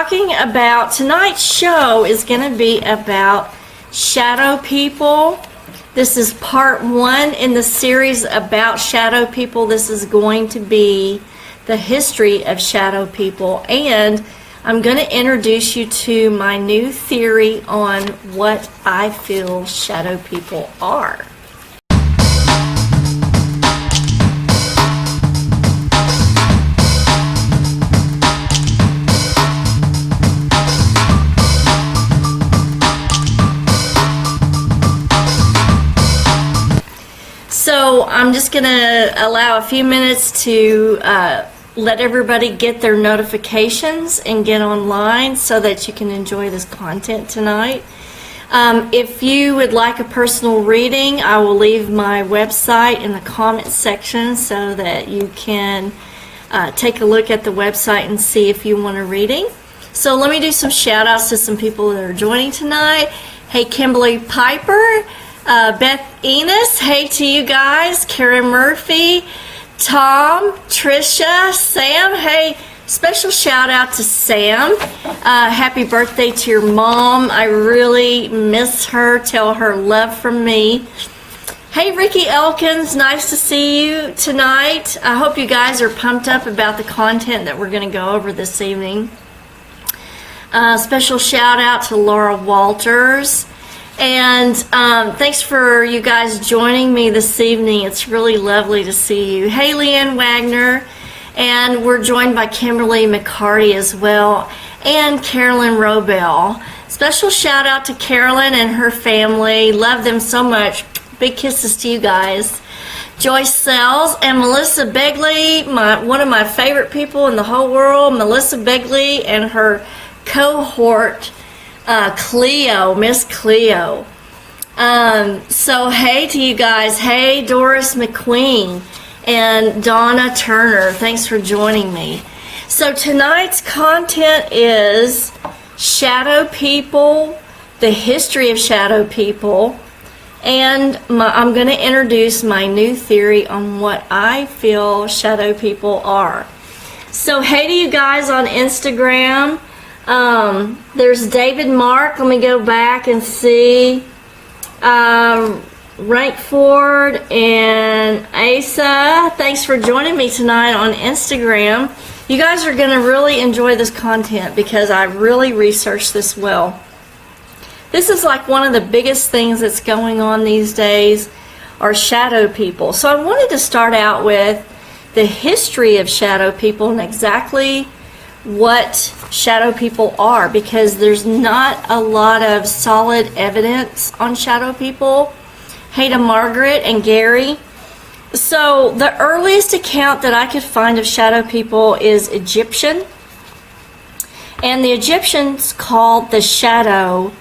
talking about, tonight's show is going to be about shadow people. This is part 1 in the series about shadow people. This is going to be the history of shadow people, and I'm going to introduce you to my new theory on what I feel shadow people are. So I'm just going to allow a few minutes to let everybody get their notifications and get online so that you can enjoy this content tonight. If you would like a personal reading, I will leave my website in the comments section so that you can take a look at the website and see if you want a reading. So let me do some shout outs to some people that are joining tonight. Hey, Kimberly Piper. Beth Enos, hey to you guys. Karen Murphy, Tom, Trisha, Sam, hey, special shout out to Sam. Happy birthday to your mom. I really miss her. Tell her love from me. Hey, Ricky Elkins, nice to see you tonight. I hope you guys are pumped up about the content that we're going to go over this evening. Special shout out to Laura Walters. And thanks for you guys joining me this evening. It's really lovely to see you. Hey, Leanne Wagner. And we're joined by Kimberly McCarty as well. And Carolyn Robel. Special shout out to Carolyn and her family. Love them so much. Big kisses to you guys. Joyce Sells and Melissa Begley, one of my favorite people in the whole world. Melissa Begley and her cohort, Cleo, Miss Cleo. So hey to you guys. Hey, Doris McQueen and Donna Turner. Thanks for joining me. So tonight's content is shadow people, the history of shadow people, and I'm going to introduce my new theory on what I feel shadow people are. So hey to you guys on Instagram. There's David Mark. Let me go back and see. Rankford and Asa, thanks for joining me tonight on Instagram. You guys are going to really enjoy this content because I really researched this well. This is like one of the biggest things that's going on these days are shadow people. So I wanted to start out with the history of shadow people and exactly what shadow people are, because there's not a lot of solid evidence on shadow people. Hey to Margaret and Gary. So the earliest account that I could find of shadow people is Egyptian, and the Egyptians called the shadow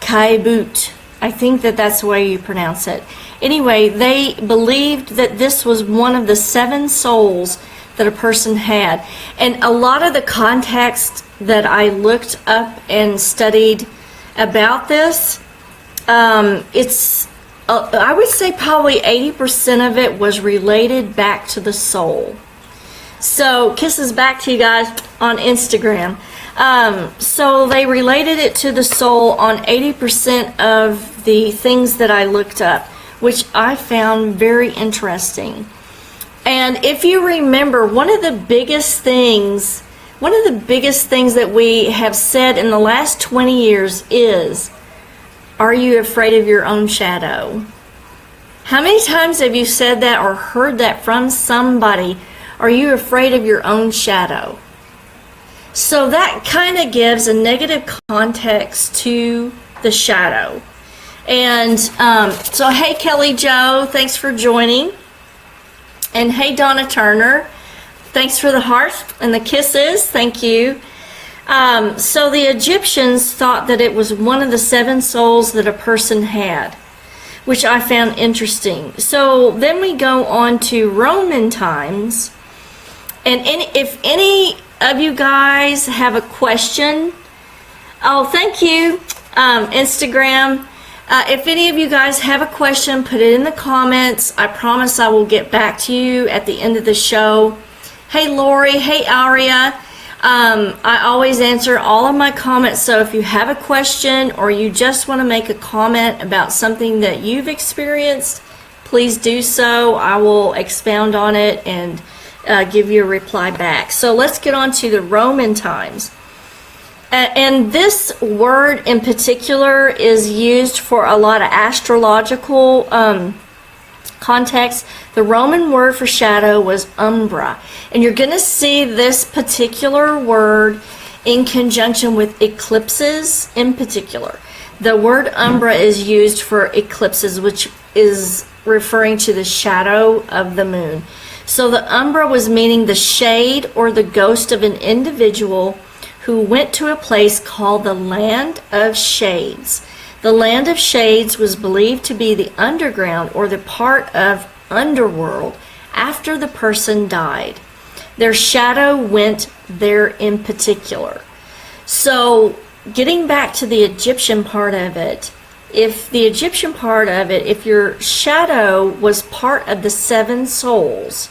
Kaibut. I think that's the way you pronounce it. Anyway, they believed that this was one of the 7 souls that a person had. And a lot of the context that I looked up and studied about this, it's I would say probably 80% of it was related back to the soul. So kisses back to you guys on Instagram. So they related it to the soul on 80% of the things that I looked up, which I found very interesting. And if you remember, one of the biggest things that we have said in the last 20 years is, are you afraid of your own shadow? How many times have you said that or heard that from somebody? Are you afraid of your own shadow? So that kind of gives a negative context to the shadow. And so hey, Kelly Joe, thanks for joining. And hey, Donna Turner, thanks for the heart and the kisses. Thank you. So the Egyptians thought that it was one of the 7 souls that a person had, which I found interesting. So then we go on to Roman times. And if any of you guys have a question, oh, thank you, Instagram. If any of you guys have a question, put it in the comments. I promise I will get back to you at the end of the show. Hey, Lori. Hey, Aria. I always answer all of my comments, so if you have a question or you just want to make a comment about something that you've experienced, please do so. I will expound on it and give you a reply back. So let's get on to the Roman times. And this word in particular is used for a lot of astrological context. The Roman word for shadow was umbra. And you're going to see this particular word in conjunction with eclipses in particular. The word umbra is used for eclipses, which is referring to the shadow of the moon. So the umbra was meaning the shade or the ghost of an individual who went to a place called the Land of Shades. The Land of Shades was believed to be the underground or the part of underworld after the person died. Their shadow went there in particular. So getting back to the Egyptian part of it, if your shadow was part of the 7 souls,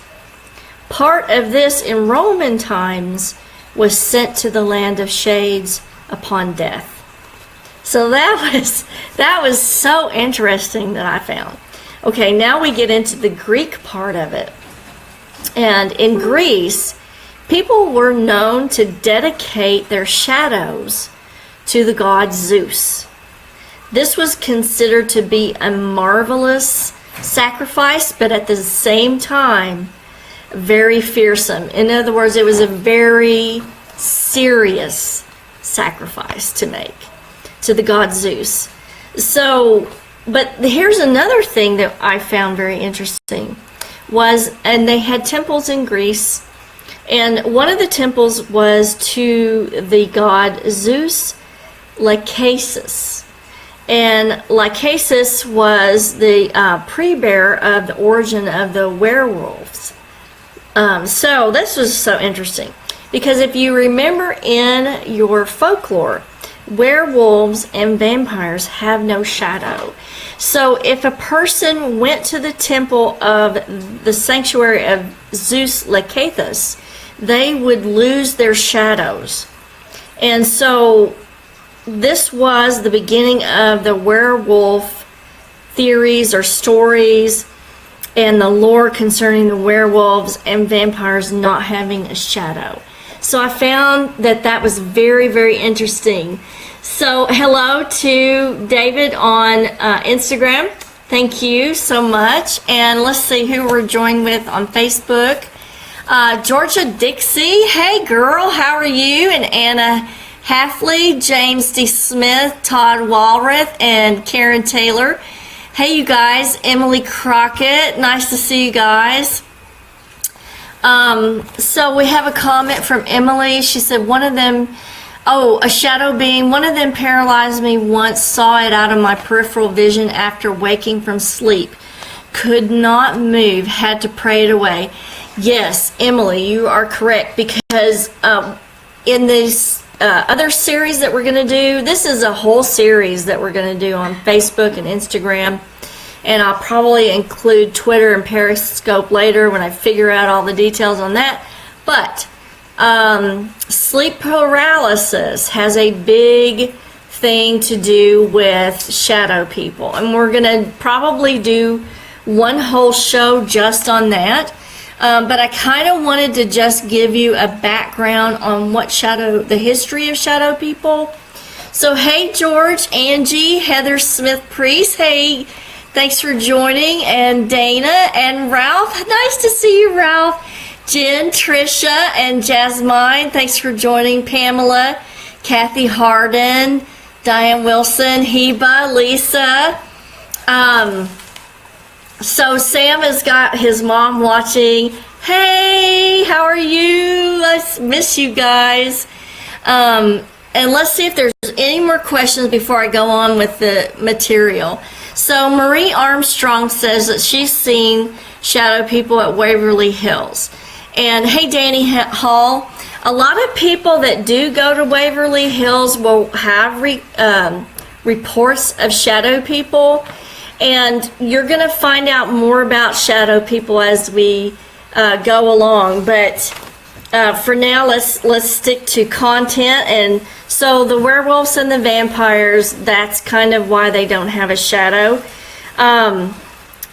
part of this in Roman times was sent to the Land of Shades upon death. So that was so interesting that I found. Okay, now we get into the Greek part of it. And in Greece, people were known to dedicate their shadows to the god Zeus. This was considered to be a marvelous sacrifice, but at the same time, very fearsome. In other words, it was a very serious sacrifice to make to the god Zeus. So, but here's another thing that I found very interesting and they had temples in Greece, and one of the temples was to the god Zeus Lachesis. And Lachesis was the pre-bearer of the origin of the werewolves. So this was so interesting, because if you remember in your folklore, werewolves and vampires have no shadow. So if a person went to the temple of the sanctuary of Zeus Lachesis, they would lose their shadows. And so this was the beginning of the werewolf theories or stories and the lore concerning the werewolves and vampires not having a shadow. So I found that was very, very interesting. So hello to David on Instagram. Thank you so much. And let's see who we're joined with on Facebook. Georgia Dixie. Hey girl, how are you? And Anna Halfley, James D. Smith, Todd Walrath, and Karen Taylor. Hey you guys, Emily Crockett. Nice to see you guys. So we have a comment from Emily. She said a shadow being, one of them paralyzed me once, saw it out of my peripheral vision after waking from sleep. Could not move, had to pray it away. Yes, Emily, you are correct, because in this other series that we're going to do, this is a whole series that we're going to do on Facebook and Instagram. And I'll probably include Twitter and Periscope later when I figure out all the details on that. But sleep paralysis has a big thing to do with shadow people. And we're going to probably do one whole show just on that. But I kind of wanted to just give you a background on the history of shadow people. So hey George, Angie, Heather Smith Priest, hey, thanks for joining, and Dana and Ralph. Nice to see you, Ralph. Jen, Trisha, and Jasmine, thanks for joining. Pamela, Kathy Harden, Diane Wilson, Heba, Lisa. So Sam has got his mom watching. Hey, how are you? I miss you guys. And let's see if there's any more questions before I go on with the material. So Marie Armstrong says that she's seen shadow people at Waverly Hills. And hey, Danny Hall, a lot of people that do go to Waverly Hills will have reports of shadow people. And you're going to find out more about shadow people as we go along. But for now, let's stick to content. And so the werewolves and the vampires, that's kind of why they don't have a shadow.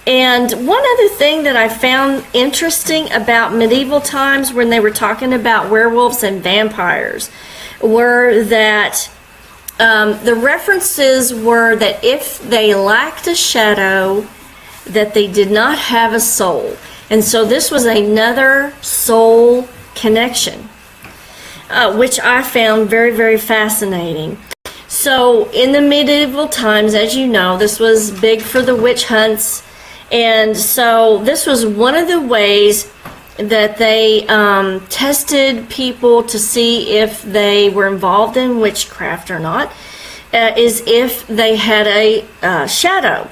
And one other thing that I found interesting about medieval times when they were talking about werewolves and vampires were that the references were that if they lacked a shadow, that they did not have a soul. And so this was another soul connection, which I found very, very fascinating. So in the medieval times, as you know, this was big for the witch hunts. And so this was one of the ways that they tested people to see if they were involved in witchcraft or not, is if they had a shadow.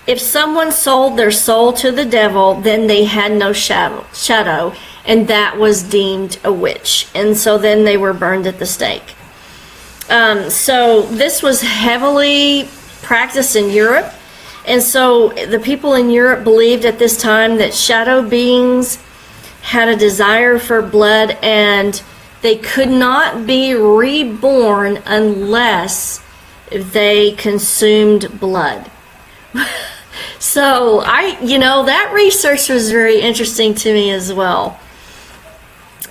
If someone sold their soul to the devil, then they had no shadow, and that was deemed a witch. And so then they were burned at the stake. So this was heavily practiced in Europe. And so the people in Europe believed at this time that shadow beings had a desire for blood, and they could not be reborn unless they consumed blood. So that research was very interesting to me as well.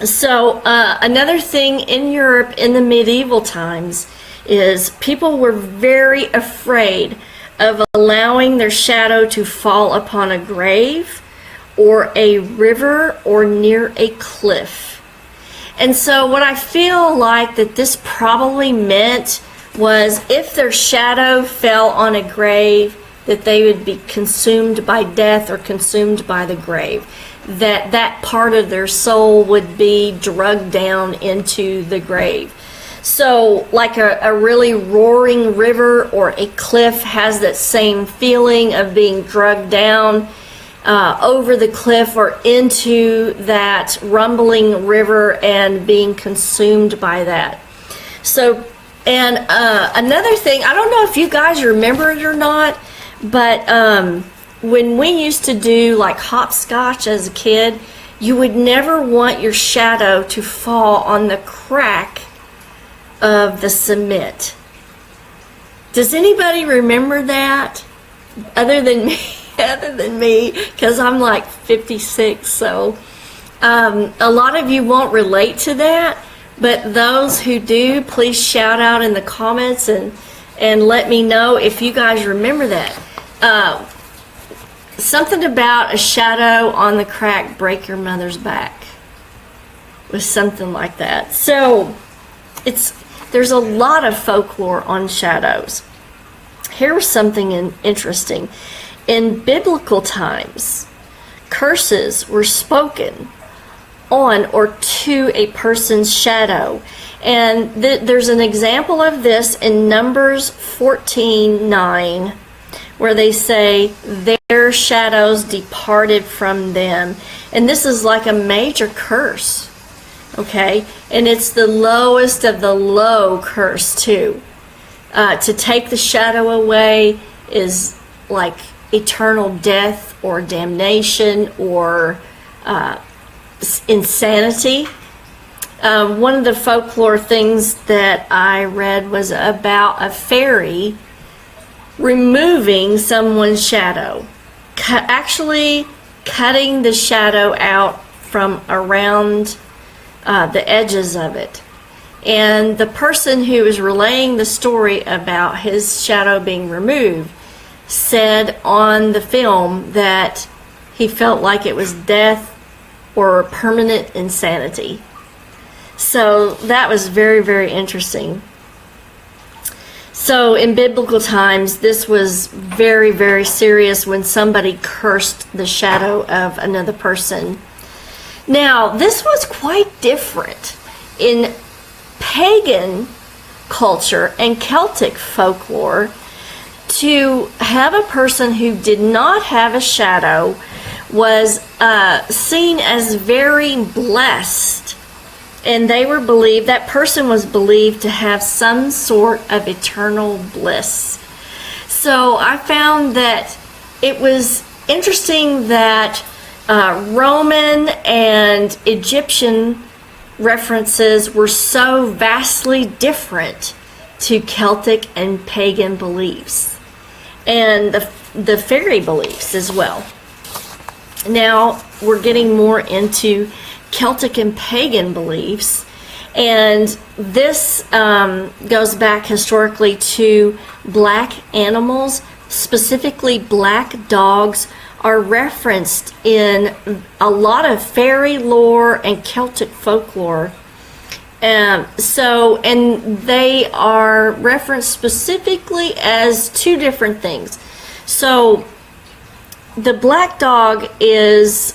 So another thing in Europe in the medieval times is people were very afraid of allowing their shadow to fall upon a grave or a river or near a cliff. And so what I feel like that this probably meant was if their shadow fell on a grave, that they would be consumed by death or consumed by the grave, that part of their soul would be drugged down into the grave. So like a really roaring river or a cliff has that same feeling of being drugged down over the cliff or into that rumbling river and being consumed by that. So, and another thing, I don't know if you guys remember it or not, but when we used to do like hopscotch as a kid, you would never want your shadow to fall on the crack of the cement. Does anybody remember that? Other than me, because I'm like 56, so a lot of you won't relate to that, but those who do, please shout out in the comments and let me know if you guys remember that. Something about a shadow on the crack break your mother's back was something like that. So there's a lot of folklore on shadows. Here was something interesting. In biblical times, curses were spoken on or to a person's shadow. And there's an example of this in Numbers 14:9, where they say, their shadows departed from them. And this is like a major curse. Okay, and it's the lowest of the low curse too. To take the shadow away is like eternal death or damnation or insanity. One of the folklore things that I read was about a fairy removing someone's shadow, actually cutting the shadow out from around the edges of it. And the person who was relaying the story about his shadow being removed said on the film that he felt like it was death or permanent insanity. So that was very, very interesting. So in biblical times, this was very, very serious when somebody cursed the shadow of another person. Now, this was quite different in pagan culture and Celtic folklore. To have a person who did not have a shadow was seen as very blessed, and that person was believed to have some sort of eternal bliss. So I found that it was interesting that Roman and Egyptian references were so vastly different to Celtic and pagan beliefs, and the fairy beliefs as well. Now we're getting more into Celtic and pagan beliefs, and this goes back historically to black animals, specifically black dogs are referenced in a lot of fairy lore and Celtic folklore. And they are referenced specifically as two different things. So the black dog is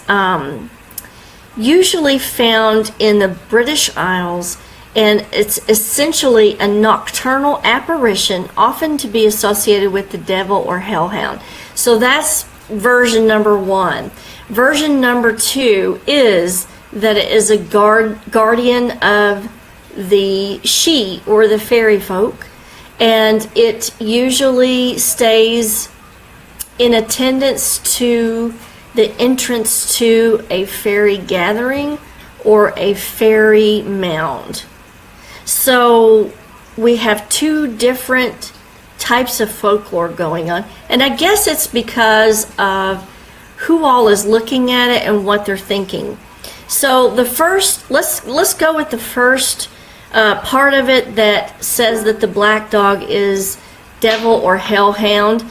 usually found in the British Isles, and it's essentially a nocturnal apparition, often to be associated with the devil or hellhound. So that's version number one. Version number two is that it is a guardian of the she or the fairy folk, and it usually stays in attendance to the entrance to a fairy gathering or a fairy mound. So we have two different types of folklore going on, and I guess it's because of who all is looking at it and what they're thinking. So the first, let's go with the first part of it that says that the black dog is devil or hellhound.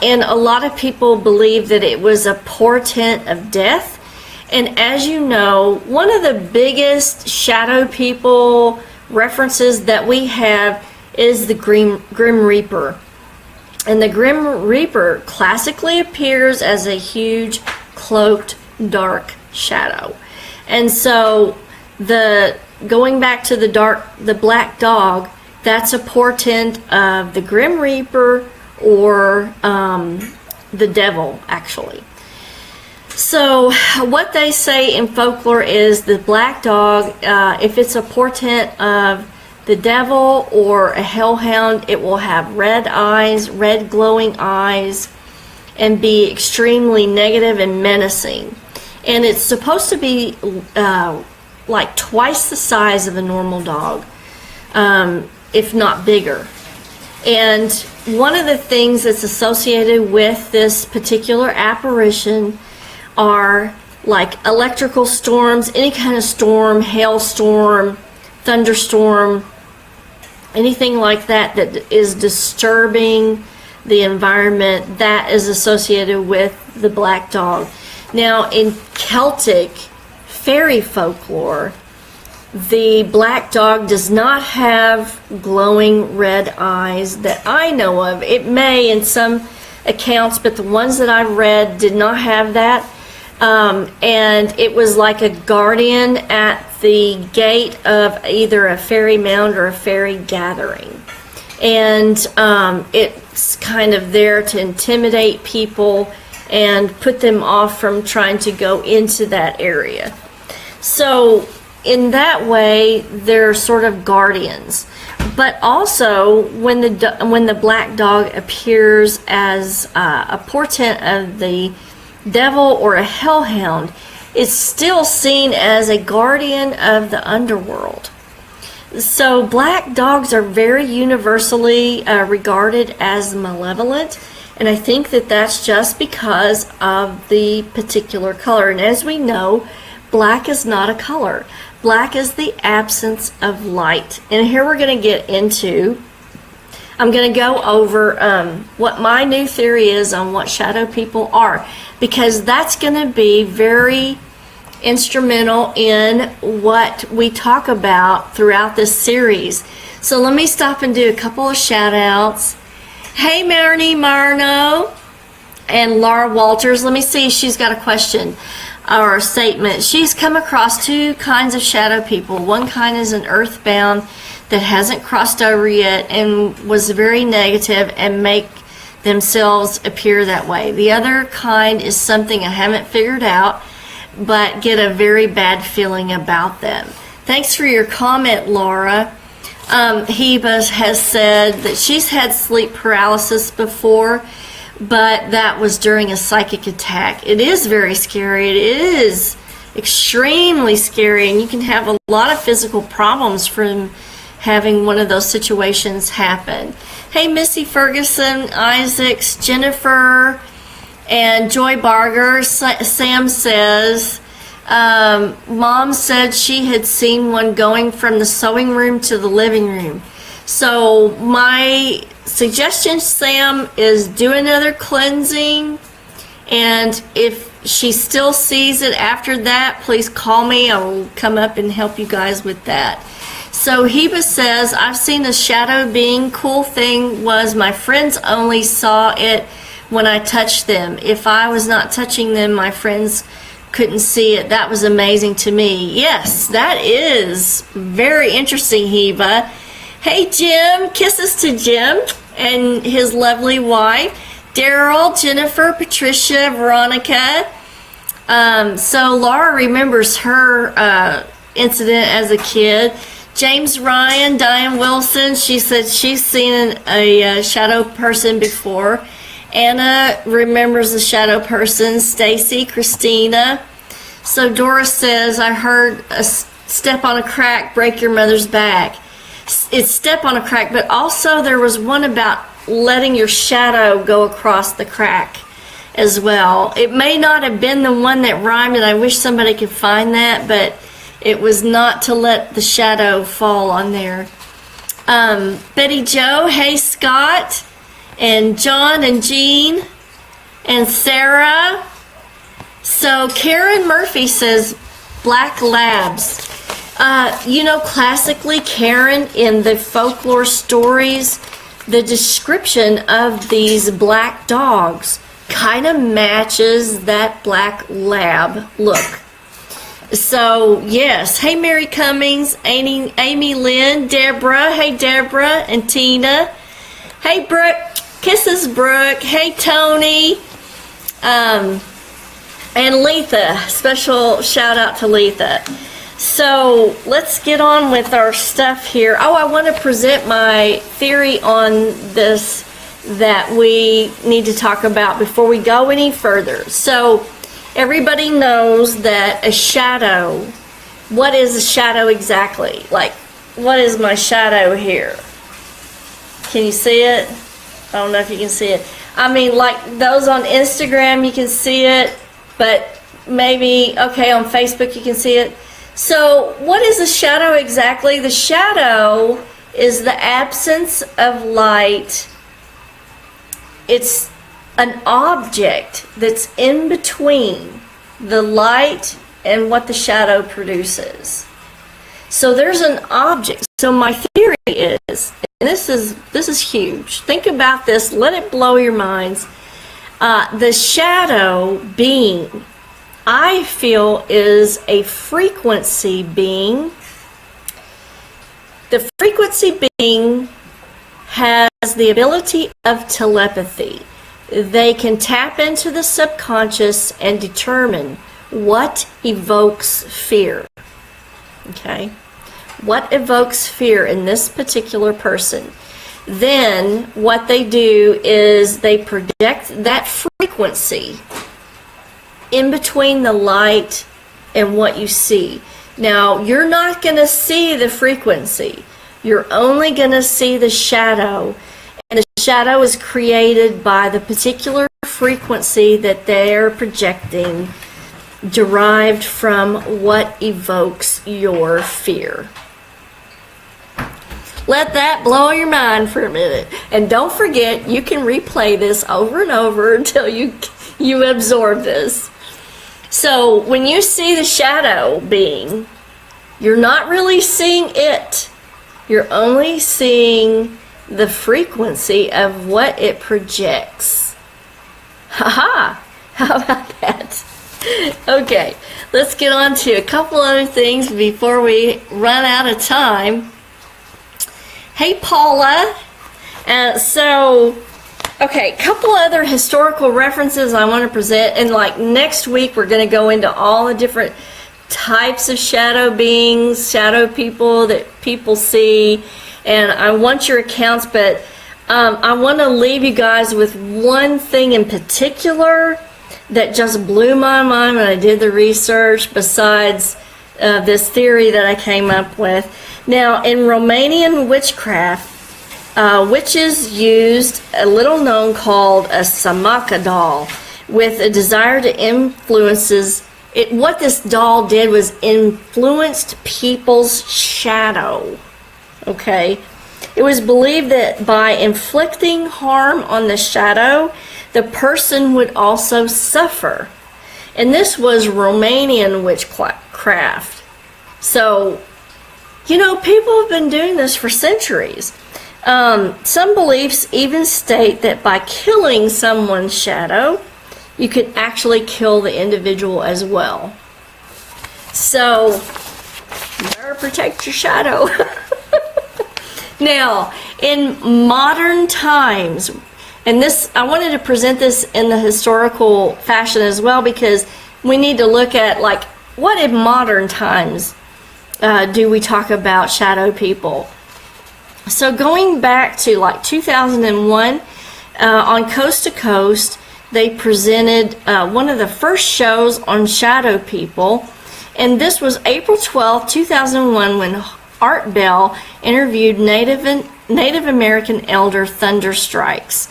And a lot of people believe that it was a portent of death. And as you know, one of the biggest shadow people references that we have is the Grim Reaper. And the Grim Reaper classically appears as a huge, cloaked, dark shadow. And so going back to the black dog, that's a portent of the Grim Reaper or the devil, actually. So what they say in folklore is the black dog, if it's a portent of the devil or a hellhound, it will have red eyes, red glowing eyes, and be extremely negative and menacing. And it's supposed to be like twice the size of a normal dog, if not bigger. And one of the things that's associated with this particular apparition are like electrical storms, any kind of storm, hailstorm, thunderstorm, anything like that that is disturbing the environment, that is associated with the black dog. Now in Celtic fairy folklore, the black dog does not have glowing red eyes that I know of. It may in some accounts, but the ones that I've read did not have that. And it was like a guardian at the gate of either a fairy mound or a fairy gathering. And it's kind of there to intimidate people and put them off from trying to go into that area. So in that way, they're sort of guardians. But also, when the black dog appears as a portent of the devil or a hellhound, it's still seen as a guardian of the underworld. So black dogs are very universally regarded as malevolent, and I think that that's just because of the particular color. And as we know, black is not a color. Black is the absence of light. And here we're going to get into, I'm going to go over what my new theory is on what shadow people are, because that's going to be very instrumental in what we talk about throughout this series. So let me stop and do a couple of shout outs. Hey Marnie Marno and Laura Walters. Let me see if she's got a question or a statement. She's come across two kinds of shadow people. One kind is an earthbound that hasn't crossed over yet and was very negative and make themselves appear that way. The other kind is something I haven't figured out, but get a very bad feeling about them. Thanks for your comment, Laura. Heba has said that she's had sleep paralysis before, but that was during a psychic attack. It is very scary. It is extremely scary, and you can have a lot of physical problems from having one of those situations happen. Hey, Missy Ferguson, Isaacs, Jennifer, and Joy Barger. Sam says, Mom said she had seen one going from the sewing room to the living room. So my suggestion, Sam, is do another cleansing, and if she still sees it after that, please call me. I will come up and help you guys with that. So Heba says, I've seen a shadow being. Cool thing was my friends only saw it when I touched them. If I was not touching them, my friends couldn't see it. That was amazing to me. Yes, that is very interesting, Heba. Hey, Jim. Kisses to Jim and his lovely wife. Daryl, Jennifer, Patricia, Veronica. So Laura remembers her incident as a kid. James Ryan, Diane Wilson, she said she's seen a shadow person before. Anna remembers the shadow person. Stacy, Christina. So Doris says, I heard a step on a crack, break your mother's back. It's step on a crack, but also there was one about letting your shadow go across the crack as well. It may not have been the one that rhymed, and I wish somebody could find that, but it was not to let the shadow fall on there. Betty Jo, hey Scott, and John and Jean, and Sarah. So Karen Murphy says black labs. Classically, Karen, in the folklore stories, the description of these black dogs kind of matches that black lab look. So, yes. Hey, Mary Cummings, Amy Lynn, Deborah. Hey, Deborah and Tina. Hey, Brooke. Kisses, Brooke. Hey, Tony. And Letha. Special shout out to Letha. So, let's get on with our stuff here. Oh, I want to present my theory on this that we need to talk about before we go any further. So, everybody knows that a shadow, what is a shadow exactly? Like, what is my shadow here? Can you see it? I don't know if you can see it. I mean, like those on Instagram, you can see it, but maybe, okay, on Facebook you can see it. So, what is a shadow exactly? The shadow is the absence of light. It's an object that's in between the light and what the shadow produces. So there's an object. So my theory is, and this is huge. Think about this. Let it blow your minds. The shadow being, I feel, is a frequency being. The frequency being has the ability of telepathy. They can tap into the subconscious and determine what evokes fear. Okay? What evokes fear in this particular person? Then what they do is they project that frequency in between the light and what you see. Now, you're not going to see the frequency. You're only going to see the shadow. And the shadow is created by the particular frequency that they're projecting, derived from what evokes your fear. Let that blow your mind for a minute. And don't forget, you can replay this over and over until you absorb this. So when you see the shadow being, you're not really seeing it. You're only seeing the frequency of what it projects. Haha! How about that? Okay, let's get on to a couple other things before we run out of time. Hey, Paula. Okay, a couple other historical references I want to present, and like next week we're going to go into all the different types of shadow beings, shadow people that people see, and I want your accounts, but I want to leave you guys with one thing in particular that just blew my mind when I did the research, besides this theory that I came up with. Now, in Romanian witchcraft, witches used a little known called a samaka doll with a desire to what this doll did was influenced people's shadow. Okay? It was believed that by inflicting harm on the shadow, the person would also suffer. And this was Romanian witchcraft. So, people have been doing this for centuries. Some beliefs even state that by killing someone's shadow, you could actually kill the individual as well. So, better protect your shadow. Now, in modern times, and I wanted to present this in the historical fashion as well, because we need to look at, what in modern times do we talk about shadow people? So going back to 2001, on Coast to Coast, they presented one of the first shows on shadow people, and this was April 12, 2001, when Art Bell interviewed Native American elder Thunder Strikes,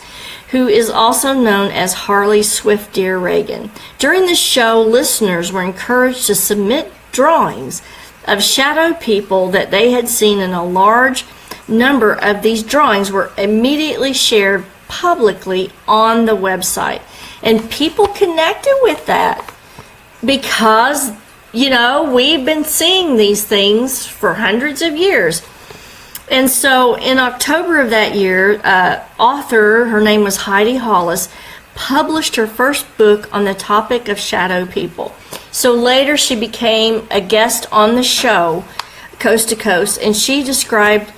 who is also known as Harley Swift Deer Reagan. During the show, listeners were encouraged to submit drawings of shadow people that they had seen, and a large number of these drawings were immediately shared publicly on the website. And people connected with that because, we've been seeing these things for hundreds of years. And so in October of that year, author, her name was Heidi Hollis, published her first book on the topic of shadow people. So later she became a guest on the show, Coast to Coast, and she described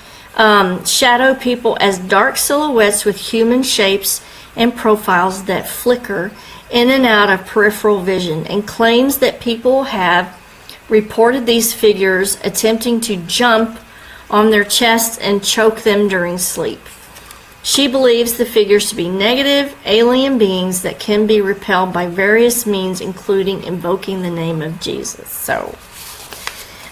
shadow people as dark silhouettes with human shapes and profiles that flicker in and out of peripheral vision, and claims that people have reported these figures attempting to jump on their chests and choke them during sleep. She believes the figures to be negative alien beings that can be repelled by various means, including invoking the name of Jesus. So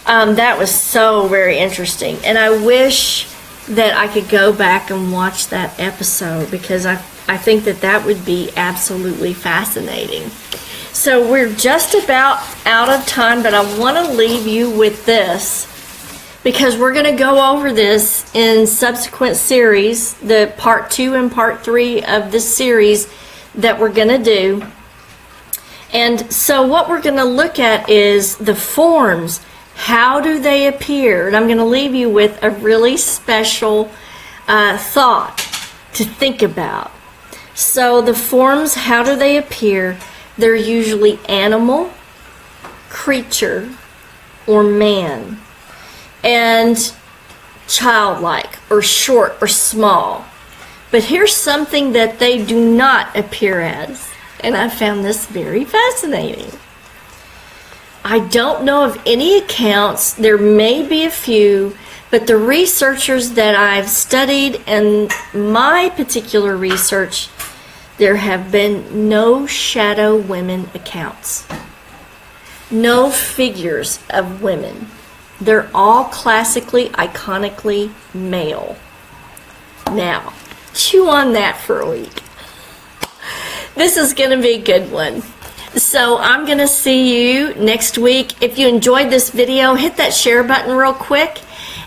that was so very interesting, and I wish that I could go back and watch that episode, because I think that would be absolutely fascinating. So we're just about out of time, but I want to leave you with this, because we're going to go over this in subsequent series, the part 2 and part 3 of this series that we're going to do. And so what we're going to look at is the forms. How do they appear? And I'm going to leave you with a really special thought to think about. So the forms, how do they appear? They're usually animal, creature, or man. And childlike, or short, or small. But here's something that they do not appear as. And I found this very fascinating. I don't know of any accounts, there may be a few, but the researchers that I've studied and my particular research, there have been no shadow women accounts. No figures of women. They're all classically, iconically male. Now, chew on that for a week. This is going to be a good one. So I'm going to see you next week. If you enjoyed this video, hit that share button real quick.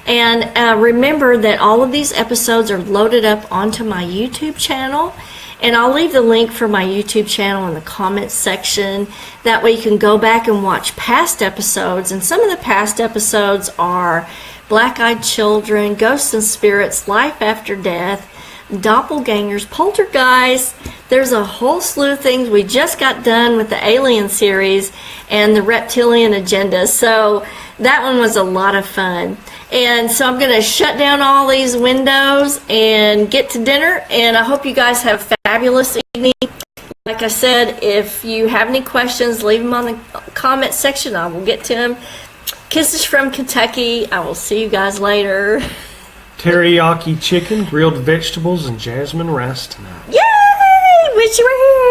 And remember that all of these episodes are loaded up onto my YouTube channel. And I'll leave the link for my YouTube channel in the comments section. That way you can go back and watch past episodes. And some of the past episodes are Black-Eyed Children, Ghosts and Spirits, Life After Death, Doppelgangers, Poltergeist. There's a whole slew of things. We just got done with the Alien series and the Reptilian Agenda. So that one was a lot of fun. And so I'm going to shut down all these windows and get to dinner. And I hope you guys have a fabulous evening. Like I said, if you have any questions, leave them on the comment section. I will get to them. Kisses from Kentucky. I will see you guys later. Teriyaki chicken, grilled vegetables, and jasmine rice tonight. Yay! Wish you were here.